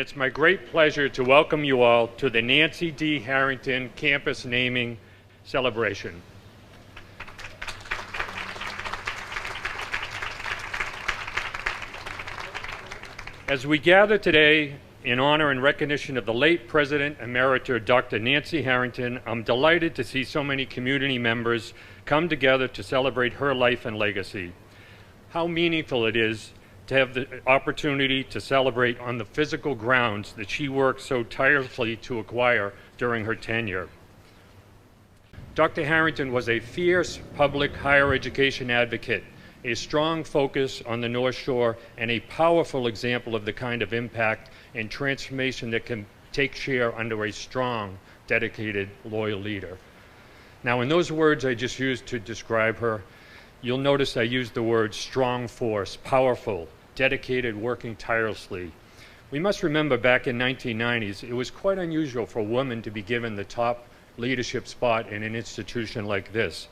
It's my great pleasure to welcome you all to the Nancy D. Harrington campus naming celebration. As we gather today in honor and recognition of the late President Emerita Dr. Nancy Harrington, I'm delighted to see so many community members come together to celebrate her life and legacy. How meaningful it is to have the opportunity to celebrate on the physical grounds that she worked so tirelessly to acquire during her tenure. Dr. Harrington was a fierce public higher education advocate, a strong focus on the North Shore, and a powerful example of the kind of impact and transformation that can take share under a strong, dedicated, loyal leader. Now, in those words I just used to describe her, you'll notice I used the word strong force, powerful, dedicated, working tirelessly. We must remember back in 1990s, it was quite unusual for a woman to be given the top leadership spot in an institution like this.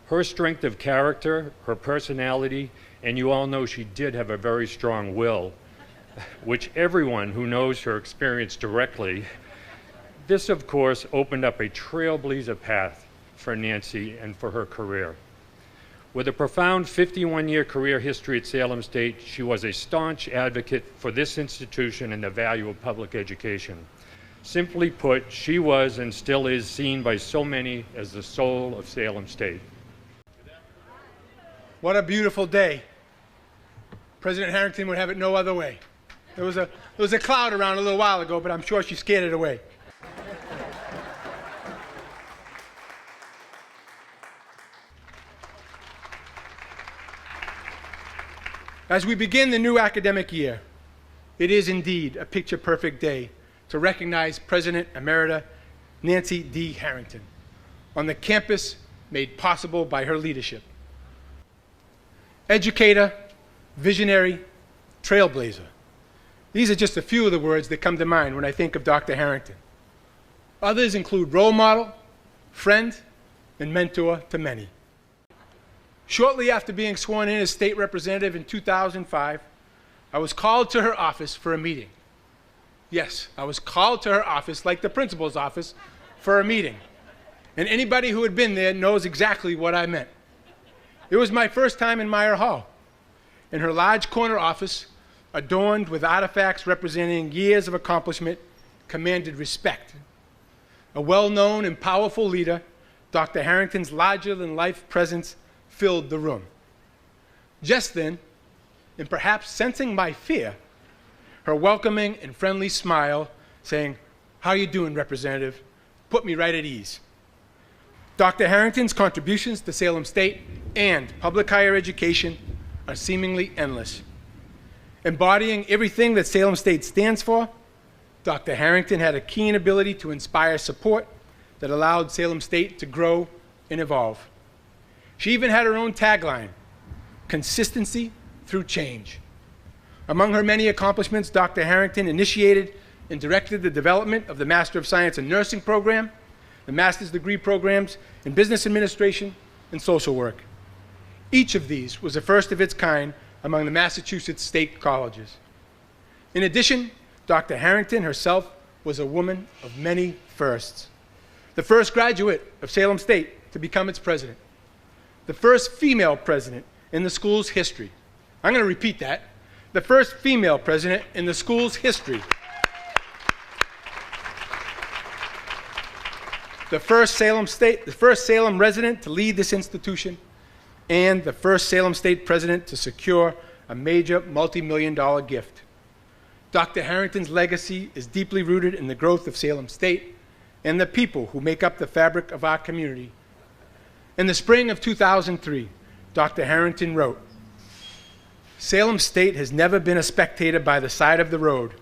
Her strength of character, her personality, and you all know she did have a very strong will, which everyone who knows her experienced directly. This, of course, opened up a trailblazer path for Nancy and for her career. With a profound 51-year career history at Salem State, she was a staunch advocate for this institution and the value of public education. Simply put, she was and still is seen by so many as the soul of Salem State. What a beautiful day. President Harrington would have it no other way. There was a cloud around a little while ago, but I'm sure she scared it away. As we begin the new academic year, it is indeed a picture-perfect day to recognize President Emerita Nancy D. Harrington on the campus made possible by her leadership. Educator, visionary, trailblazer. These are just a few of the words that come to mind when I think of Dr. Harrington. Others include role model, friend, and mentor to many. Shortly after being sworn in as state representative in 2005, I was called to her office for a meeting. Yes, I was called to her office, like the principal's office, for a meeting. And anybody who had been there knows exactly what I meant. It was my first time in Meyer Hall. In her large corner office, adorned with artifacts representing years of accomplishment, commanded respect. A well-known and powerful leader, Dr. Harrington's larger-than-life presence filled the room. Just then, and perhaps sensing my fear, her welcoming and friendly smile saying, "How you doing, Representative?" put me right at ease. Dr. Harrington's contributions to Salem State and public higher education are seemingly endless. Embodying everything that Salem State stands for, Dr. Harrington had a keen ability to inspire support that allowed Salem State to grow and evolve. She even had her own tagline, consistency through change. Among her many accomplishments, Dr. Harrington initiated and directed the development of the Master of Science in Nursing program, the master's degree programs in business administration and social work. Each of these was the first of its kind among the Massachusetts state colleges. In addition, Dr. Harrington herself was a woman of many firsts. The first graduate of Salem State to become its president. The first female president in the school's history. I'm going to repeat that. The first female president in the school's history. The first Salem resident to lead this institution, and the first Salem State president to secure a major multi-million-dollar gift. Dr. Harrington's legacy is deeply rooted in the growth of Salem State and the people who make up the fabric of our community. In the spring of 2003, Dr. Harrington wrote, "Salem State has never been a spectator by the side of the road,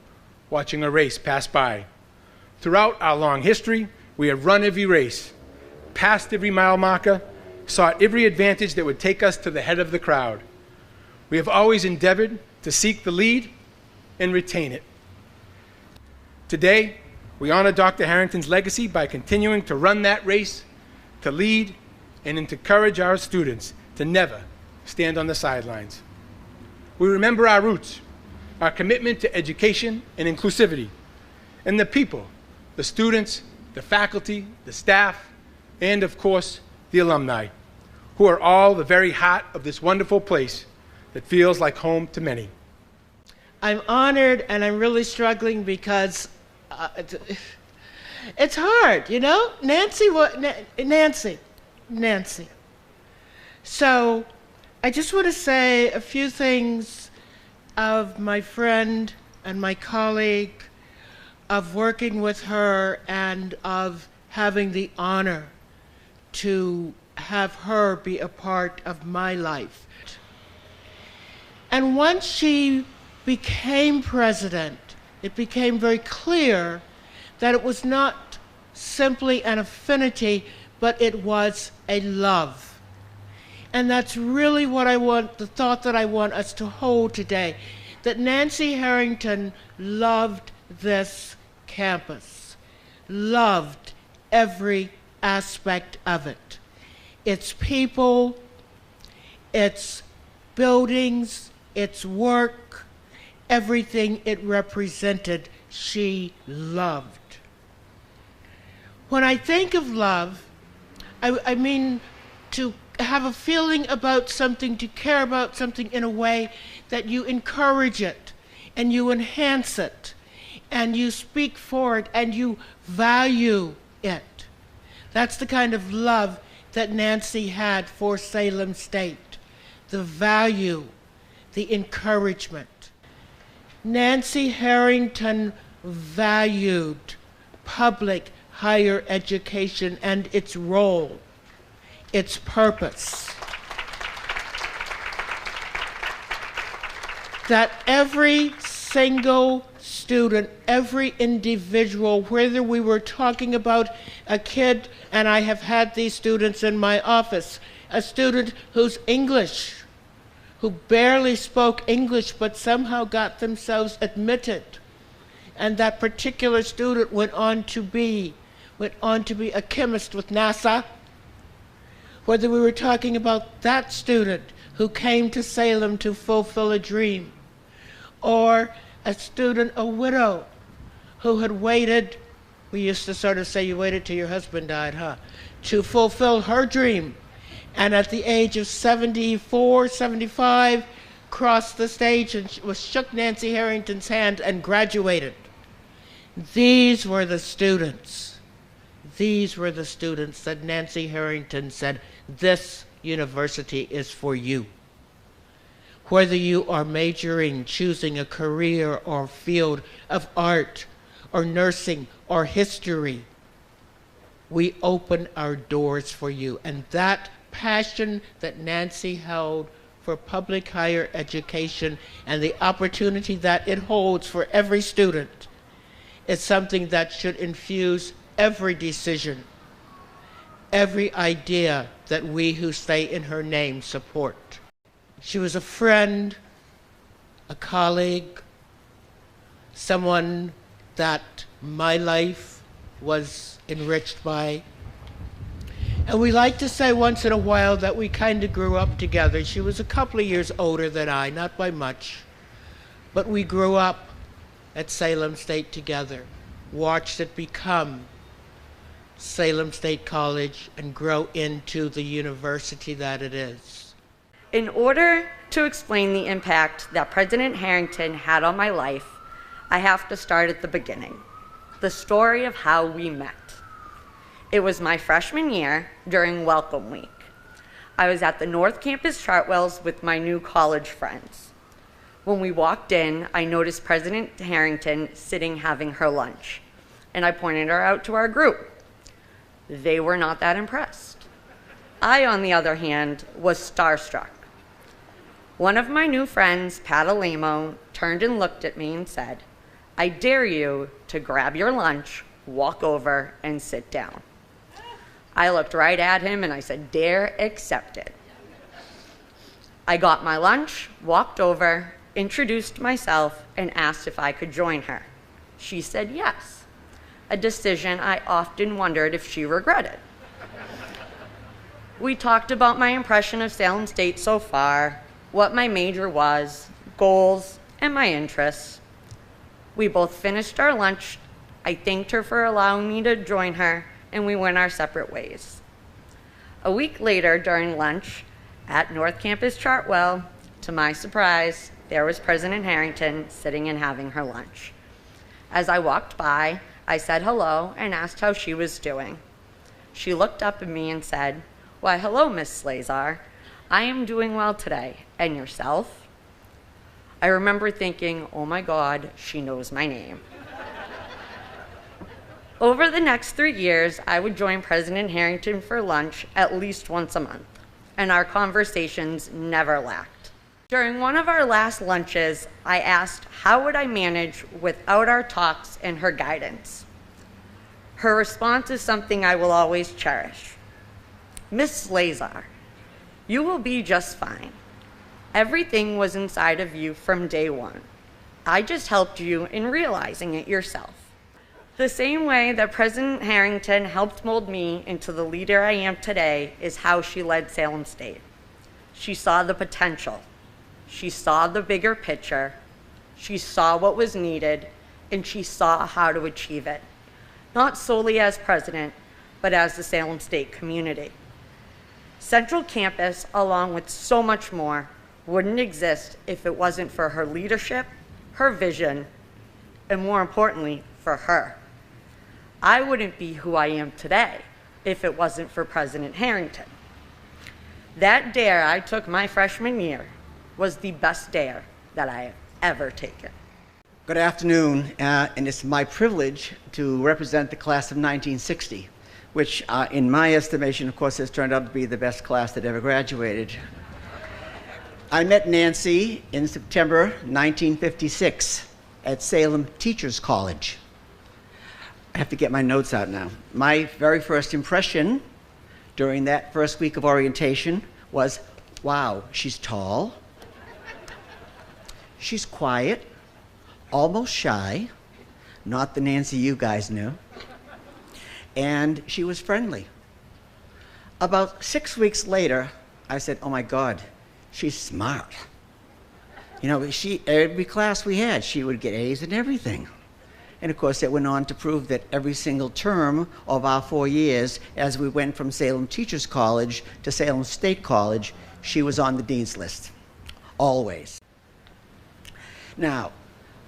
watching a race pass by. Throughout our long history, we have run every race, passed every mile marker, sought every advantage that would take us to the head of the crowd. We have always endeavored to seek the lead and retain it. Today, we honor Dr. Harrington's legacy by continuing to run that race, to lead, and to encourage our students to never stand on the sidelines. We remember our roots, our commitment to education and inclusivity, and the people, the students, the faculty, the staff, and of course, the alumni, who are all the very heart of this wonderful place that feels like home to many. I'm honored, and I'm really struggling because it's hard, you know? Nancy. So I just want to say a few things of my friend and my colleague, of working with her, and of having the honor to have her be a part of my life. And once she became president, it became very clear that it was not simply an affinity, but it was a love. And that's really what the thought that I want us to hold today, that Nancy Harrington loved this campus, loved every aspect of it. Its people, its buildings, its work, everything it represented, she loved. When I think of love, I mean to have a feeling about something, to care about something in a way that you encourage it, and you enhance it, and you speak for it, and you value it. That's the kind of love that Nancy had for Salem State, the value, the encouragement. Nancy Harrington valued public higher education and its role, its purpose. That every single student, every individual, whether we were talking about a kid, and I have had these students in my office, a student who's English, who barely spoke English but somehow got themselves admitted, and that particular student went on to be a chemist with NASA. Whether we were talking about that student who came to Salem to fulfill a dream, or a student, a widow, who had waited, we used to sort of say, you waited till your husband died, huh? To fulfill her dream. And at the age of 74, 75, crossed the stage and shook Nancy Harrington's hand and graduated. These were the students. These were the students that Nancy Harrington said, this university is for you. Whether you are majoring, choosing a career or field of art or nursing or history, we open our doors for you. And that passion that Nancy held for public higher education and the opportunity that it holds for every student is something that should infuse every decision, every idea that we who say in her name support. She was a friend, a colleague, someone that my life was enriched by. And we like to say once in a while that we kind of grew up together. She was a couple of years older than I, not by much, but we grew up at Salem State together, watched it become Salem State College and grow into the university that it is. In order to explain the impact that President Harrington had on my life, I have to start at the beginning, the story of how we met. It was my freshman year during Welcome Week. I was at the North Campus Chartwells with my new college friends. When we walked in, I noticed President Harrington sitting having her lunch, and I pointed her out to our group. They were not that impressed. I, on the other hand, was starstruck. One of my new friends, Pat Alamo, turned and looked at me and said, "I dare you to grab your lunch, walk over, and sit down." I looked right at him and I said, "Dare accepted." I got my lunch, walked over, introduced myself, and asked if I could join her. She said yes, a decision I often wondered if she regretted. We talked about my impression of Salem State so far, what my major was, goals, and my interests. We both finished our lunch. I thanked her for allowing me to join her, and we went our separate ways. A week later, during lunch at North Campus Chartwell, to my surprise, there was President Harrington sitting and having her lunch. As I walked by, I said hello and asked how she was doing. She looked up at me and said, "Why, hello, Miss Slazar. I am doing well today. And yourself?" I remember thinking, oh my God, she knows my name. Over the next 3 years, I would join President Harrington for lunch at least once a month, and our conversations never lacked. During one of our last lunches, I asked how would I manage without our talks and her guidance. Her response is something I will always cherish. "Miss Slazar, you will be just fine. Everything was inside of you from day one. I just helped you in realizing it yourself." The same way that President Harrington helped mold me into the leader I am today is how she led Salem State. She saw the potential. She saw the bigger picture. She saw what was needed, and she saw how to achieve it, not solely as president, but as the Salem State community. Central Campus, along with so much more, wouldn't exist if it wasn't for her leadership, her vision, and more importantly, for her. I wouldn't be who I am today if it wasn't for President Harrington. That dare I took my freshman year was the best dare that I have ever taken. Good afternoon, and it's my privilege to represent the class of 1960, which in my estimation, of course, has turned out to be the best class that ever graduated. I met Nancy in September 1956 at Salem Teachers College. I have to get my notes out now. My very first impression during that first week of orientation was, wow, she's tall, she's quiet, almost shy, not the Nancy you guys knew, and she was friendly. About 6 weeks later, I said, oh my God, she's smart. You know, every class we had, she would get A's in everything. And of course, it went on to prove that every single term of our 4 years, as we went from Salem Teachers College to Salem State College, she was on the dean's list, always. Now,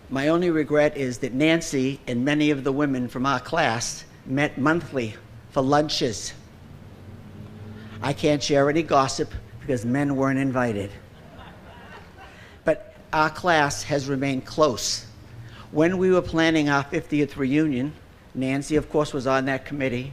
my only regret is that Nancy and many of the women from our class met monthly for lunches. I can't share any gossip because men weren't invited. But our class has remained close. When we were planning our 50th reunion, Nancy, of course, was on that committee,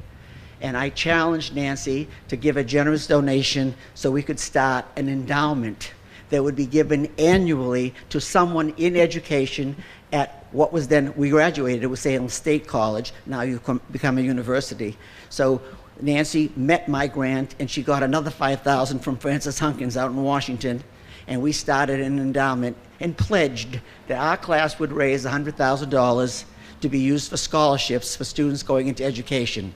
and I challenged Nancy to give a generous donation so we could start an endowment that would be given annually to someone in education at what was then, we graduated, it was Salem State College, now you've become a university. So Nancy met my grant, and she got another $5,000 from Francis Hunkins out in Washington, and we started an endowment and pledged that our class would raise $100,000 to be used for scholarships for students going into education.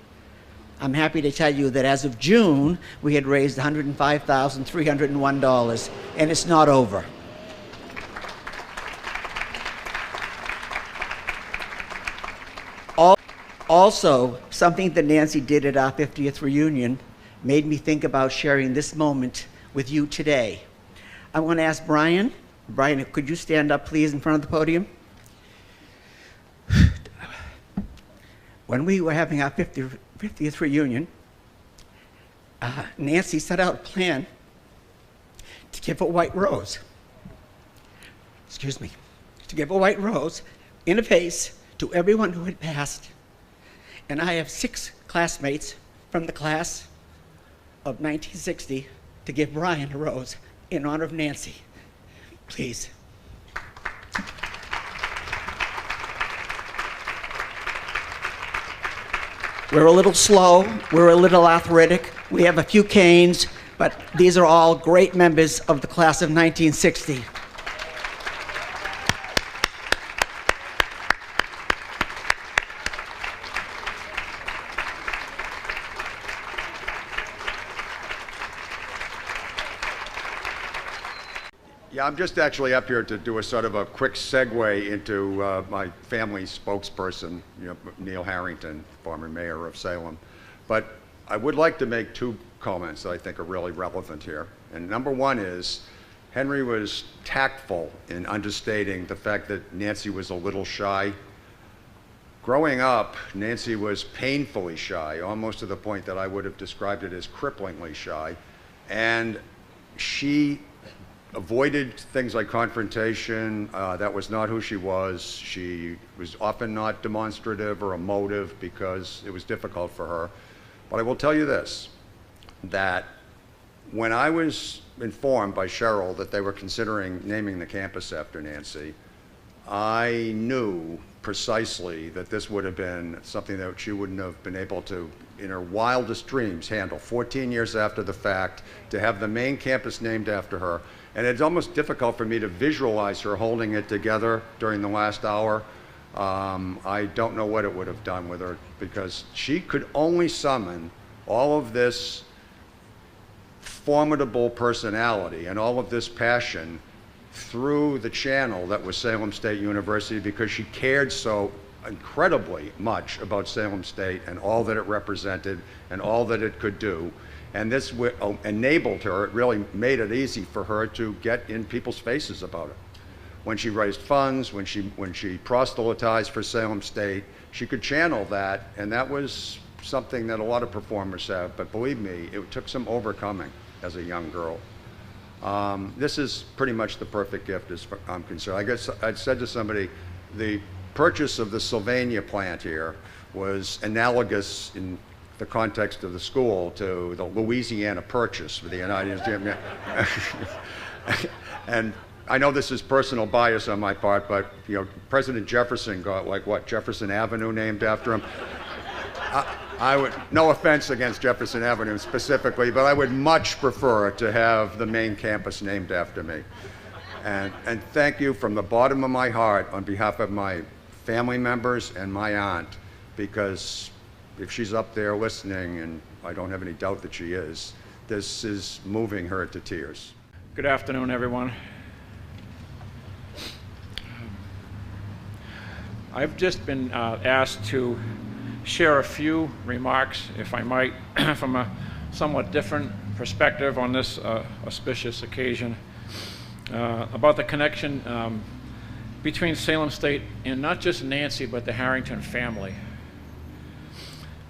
I'm happy to tell you that as of June, we had raised $105,301, and it's not over. Also, something that Nancy did at our 50th reunion made me think about sharing this moment with you today. I want to ask Brian. Brian, could you stand up, please, in front of the podium? When we were having our 50th reunion, Nancy set out a plan to give a white rose. Excuse me. To give a white rose in a vase to everyone who had passed. And I have 6 classmates from the class of 1960 to give Brian a rose in honor of Nancy. Please. We're a little slow, we're a little arthritic, we have a few canes, but these are all great members of the class of 1960. Yeah, I'm just actually up here to do a sort of a quick segue into my family spokesperson, Neil Harrington, former mayor of Salem. But I would like to make two comments that I think are really relevant here. And number one is, Henry was tactful in understating the fact that Nancy was a little shy. Growing up, Nancy was painfully shy, almost to the point that I would have described it as cripplingly shy. And she avoided things like confrontation. That was not who she was. She was often not demonstrative or emotive because it was difficult for her. But I will tell you this, that when I was informed by Cheryl that they were considering naming the campus after Nancy, I knew precisely that this would have been something that she wouldn't have been able to, in her wildest dreams, handle 14 years after the fact, to have the main campus named after her. And it's almost difficult for me to visualize her holding it together during the last hour. I don't know what it would have done with her, because she could only summon all of this formidable personality and all of this passion through the channel that was Salem State University, because she cared so incredibly much about Salem State and all that it represented and all that it could do. And this enabled her, it really made it easy for her to get in people's faces about it. When she raised funds, when she proselytized for Salem State, she could channel that, and that was something that a lot of performers have, but believe me, it took some overcoming as a young girl. This is pretty much the perfect gift as far as I'm concerned. I guess I'd said to somebody, the purchase of the Sylvania plant here was analogous in the context of the school to the Louisiana Purchase for the United States. And I know this is personal bias on my part, but President Jefferson got, like, what, Jefferson Avenue named after him. I would, no offense against Jefferson Avenue specifically, but I would much prefer to have the main campus named after me. And thank you from the bottom of my heart on behalf of my family members and my aunt, because if she's up there listening, and I don't have any doubt that she is, this is moving her to tears. Good afternoon, everyone. I've just been asked to share a few remarks, if I might, from a somewhat different perspective on this auspicious occasion, about the connection between Salem State and not just Nancy, but the Harrington family.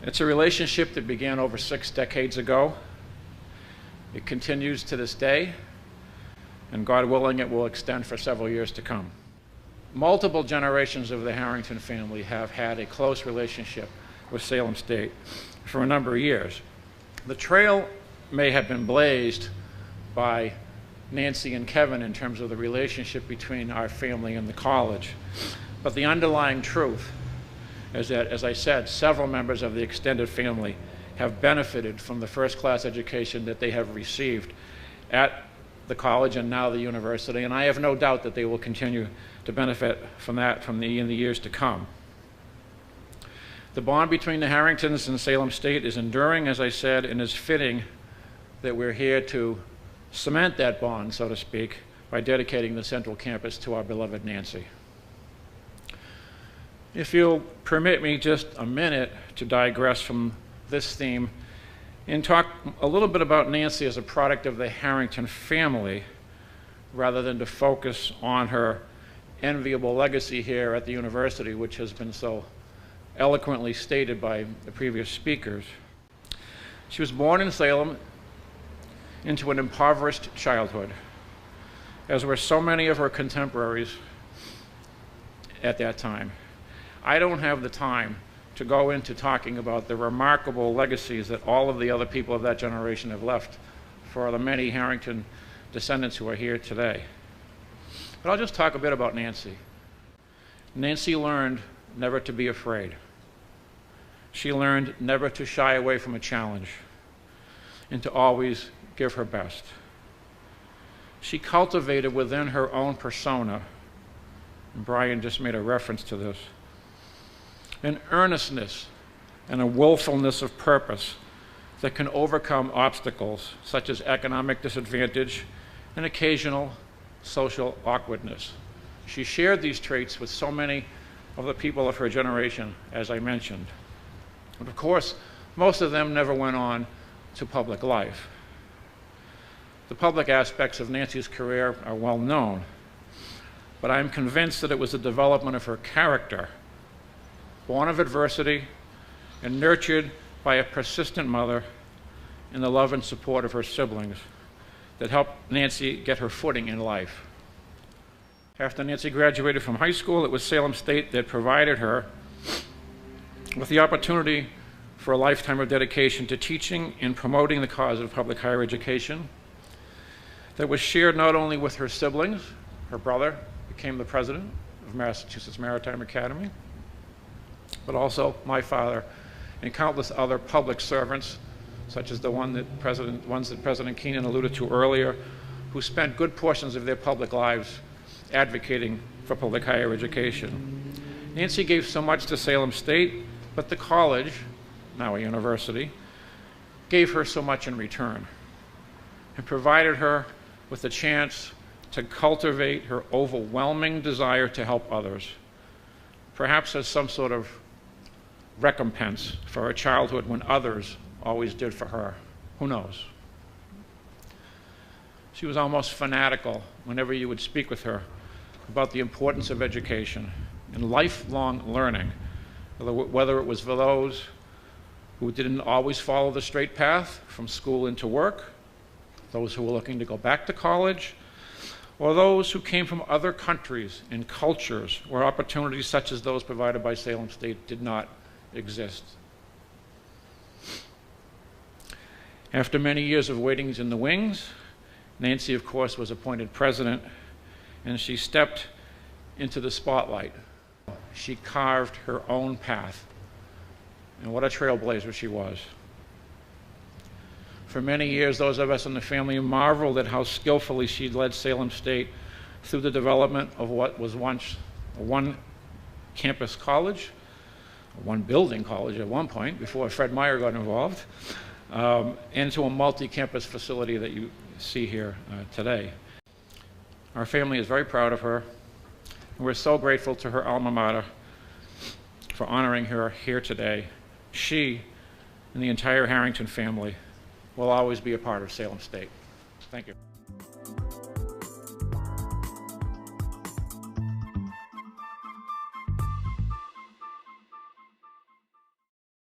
It's a relationship that began over 6 decades ago. It continues to this day, and God willing, it will extend for several years to come. Multiple generations of the Harrington family have had a close relationship with Salem State for a number of years. The trail may have been blazed by Nancy and Kevin in terms of the relationship between our family and the college, but the underlying truth is that, as I said, several members of the extended family have benefited from the first-class education that they have received at the college and now the university, and I have no doubt that they will continue to benefit from that in the years to come. The bond between the Harringtons and Salem State is enduring, as I said, and is fitting that we're here to cement that bond, so to speak, by dedicating the central campus to our beloved Nancy. If you'll permit me just a minute to digress from this theme and talk a little bit about Nancy as a product of the Harrington family, rather than to focus on her enviable legacy here at the university, which has been so eloquently stated by the previous speakers. She was born in Salem into an impoverished childhood, as were so many of her contemporaries at that time. I don't have the time to go into talking about the remarkable legacies that all of the other people of that generation have left for the many Harrington descendants who are here today. But I'll just talk a bit about Nancy. Nancy learned never to be afraid. She learned never to shy away from a challenge and to always give her best. She cultivated within her own persona, and Brian just made a reference to this, an earnestness and a willfulness of purpose that can overcome obstacles such as economic disadvantage and occasional social awkwardness. She shared these traits with so many of the people of her generation, as I mentioned. But of course, most of them never went on to public life. The public aspects of Nancy's career are well known, but I'm convinced that it was the development of her character, born of adversity and nurtured by a persistent mother and the love and support of her siblings, that helped Nancy get her footing in life. After Nancy graduated from high school, it was Salem State that provided her with the opportunity for a lifetime of dedication to teaching and promoting the cause of public higher education that was shared not only with her siblings. Her brother became the president of Massachusetts Maritime Academy, but also my father and countless other public servants, such as ones that President Keenan alluded to earlier, who spent good portions of their public lives advocating for public higher education. Nancy gave so much to Salem State, but the college, now a university, gave her so much in return and provided her with a chance to cultivate her overwhelming desire to help others, perhaps as some sort of recompense for her childhood when others always did for her. Who knows? She was almost fanatical whenever you would speak with her about the importance of education and lifelong learning, whether it was for those who didn't always follow the straight path from school into work, those who were looking to go back to college, or those who came from other countries and cultures where opportunities such as those provided by Salem State did not exist. After many years of waiting in the wings, Nancy, of course, was appointed president, and she stepped into the spotlight. She carved her own path, and what a trailblazer she was. For many years, those of us in the family marveled at how skillfully she led Salem State through the development of what was once a one-campus college, a one-building college at one point, before Fred Meyer got involved, into a multi-campus facility that you see here today. Our family is very proud of her, and we're so grateful to her alma mater for honoring her here today. She and the entire Harrington family will always be a part of Salem State. Thank you.